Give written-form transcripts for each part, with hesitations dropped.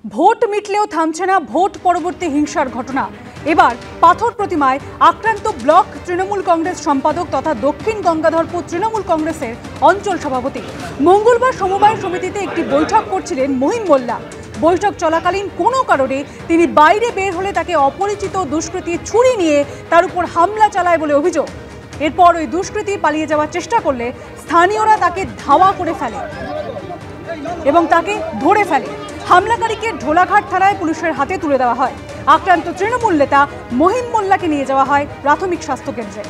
Vote মিটলেও থামছে না vote পরবর্তী হিংসার ঘটনা। এবার পাথর প্রতিমায় আক্রান্ত ব্লক তৃণমূল কংগ্রেস সম্পাদক তথা দক্ষিণ গঙ্গাধরপুর তৃণমূল কংগ্রেসের অঞ্চল সভাপতি। মঙ্গলবার সমবায় সমিতিতে একটি বৈঠক করছিলেন মহিম মোল্লা। বৈঠক চলাকালীন কোনো কারণে তিনি বাইরে বের হলে তাকে অপরিচিত দুষ্কৃতী ছুরি নিয়ে তার উপর হামলা চালায় বলে অভিযোগ। এরপর ওই দুষ্কৃতী পালিয়ে যাওয়ার চেষ্টা করলে স্থানীয়রা তাকে ধাওয়া করে ফেলে এবং তাকে ধরে ফেলে। হামলাকারীকে ঢোলাঘাট থানায় পুলিশের হাতে তুলে দেওয়া হয়। আক্রান্ত তৃণমূল নেতা মহিম মোল্লাকে নিয়ে যাওয়া হয় প্রাথমিক স্বাস্থ্য কেন্দ্রে।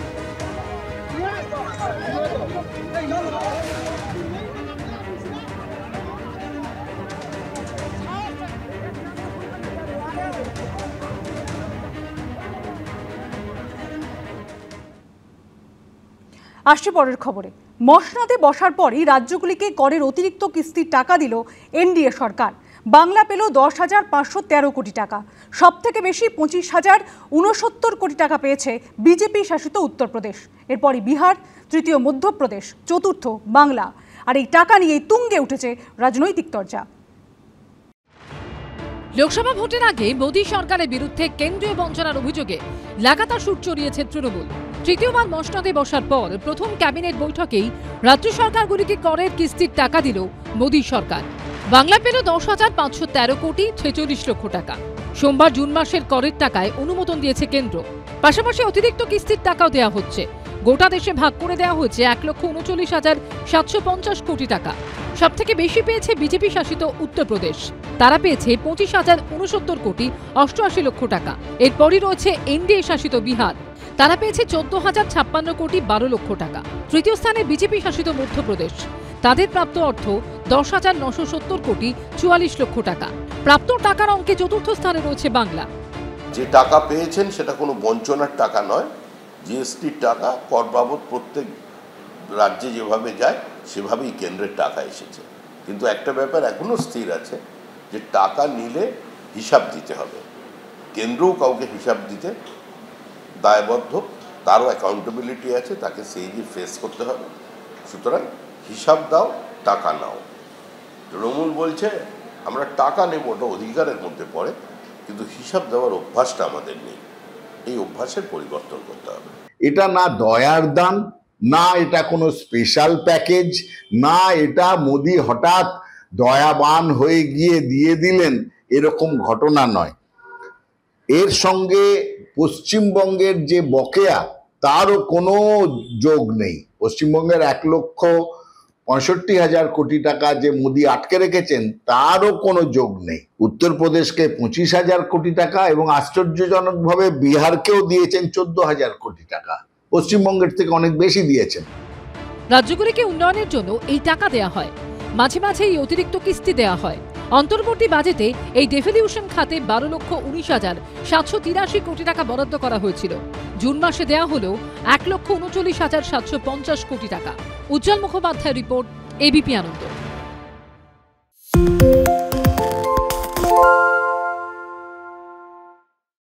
আসছে পরের খবরে। মসনদে বসার পরই রাজ্যগুলিকে করের অতিরিক্ত কিস্তির টাকা দিল এনডিএ সরকার। বাংলা পেল 10,513 কোটি টাকা। সব থেকে বেশি 25,069 কোটি টাকা পেয়েছে বিজেপি শাসিত উত্তরপ্রদেশ। এরপরই বিহার, তৃতীয় মধ্যপ্রদেশ, চতুর্থ বাংলা। আর এই টাকা নিয়েই তুঙ্গে উঠেছে রাজনৈতিক চর্চা। লোকসভা ভোটের আগে মোদী সরকারের বিরুদ্ধে কেন্দ্রীয় বঞ্চনার অভিযোগে লাগাতার সুর চড়িয়েছে তৃণমূল। তৃতীয়বার মসনদে বসার পর প্রথম ক্যাবিনেট বৈঠকেই রাজ্য সরকারগুলিকে করের কিস্তির টাকা দিল মোদী সরকার। বাংলা পেল 10,513 কোটি 46 লক্ষ টাকা। সোমবার জুন মাসের করের টাকায় অনুমোদন দিয়েছে কেন্দ্র। পাশাপাশি অতিরিক্ত কিস্তির টাকাও দেওয়া হচ্ছে। গোটা দেশে ভাগ করে দেওয়া হয়েছে 1,39,750 কোটি টাকা। সবথেকে বেশি পেয়েছে বিজেপি শাসিত উত্তরপ্রদেশ। তারা পেয়েছে 25,069 কোটি 88 লক্ষ টাকা। এরপরই রয়েছে এনডিএ শাসিত বিহার। তারা পেয়েছে 14,056 কোটি 12 লক্ষ টাকা। তৃতীয় স্থানে বিজেপি শাসিত মধ্যপ্রদেশ। তাদের প্রাপ্ত অর্থ 10,970 কোটি 44 লক্ষ টাকা। প্রাপ্ত টাকার অঙ্কে চতুর্থ স্থানে রয়েছে বাংলা। যে টাকা পেয়েছেন সেটা কোনো বঞ্চনার টাকা নয়, জিএসটির টাকা। কর বাবদ প্রত্যেক রাজ্যে যেভাবে যায় সেভাবেই কেন্দ্রের টাকা এসেছে। কিন্তু একটা ব্যাপার এখনো স্থির আছে, যে টাকা নিলে হিসাব দিতে হবে। কেন্দ্রও কাউকে হিসাব দিতে দায়বদ্ধ, তারও অ্যাকাউন্টেবিলিটি আছে, তাকে সেই যে ফেস করতে হবে। সুতরাং হিসাব দাও, টাকা নাও। তৃণমূল বলছে আমরা টাকা নেব, ওটা অধিকারের মধ্যে পড়ে, কিন্তু হিসাব দেওয়ার অভ্যাসটা আমাদের নেই। এই অভ্যাসের পরিবর্তন করতে হবে। এটা না দয়ার দান, না এটা কোনো স্পেশাল প্যাকেজ, না এটা মোদি হঠাৎ দয়াবান হয়ে গিয়ে দিয়ে দিলেন, এরকম ঘটনা নয়। এর সঙ্গে পশ্চিমবঙ্গের যে বকেয়া তারও কোনো যোগ নেই। পশ্চিমবঙ্গের 1,65,000 কোটি টাকা যে মোদি আটকে রেখেছেন তারও কোনো যোগ নেই। উত্তরপ্রদেশকে 25,000 কোটি টাকা এবং আশ্চর্যজনকভাবে বিহারকেও দিয়েছেন 14,000 কোটি টাকা। পশ্চিমবঙ্গের থেকে অনেক বেশি দিয়েছেন। রাজ্যগুলিকে উন্নয়নের জন্য এই টাকা দেয়া হয়, মাঝে মাঝে এই অতিরিক্ত কিস্তি দেয়া হয়। অন্তর্বর্তী বাজেটে এই ডেভলিউশন খাতে 12,69,783 কোটি টাকা বরাদ্দ করা হয়েছিল। জুন মাসে দেয়া হলো 1,39,750 কোটি টাকা। উজ্জ্বল মুখোপাধ্যায় রিপোর্ট, এবিপি আনন্দ।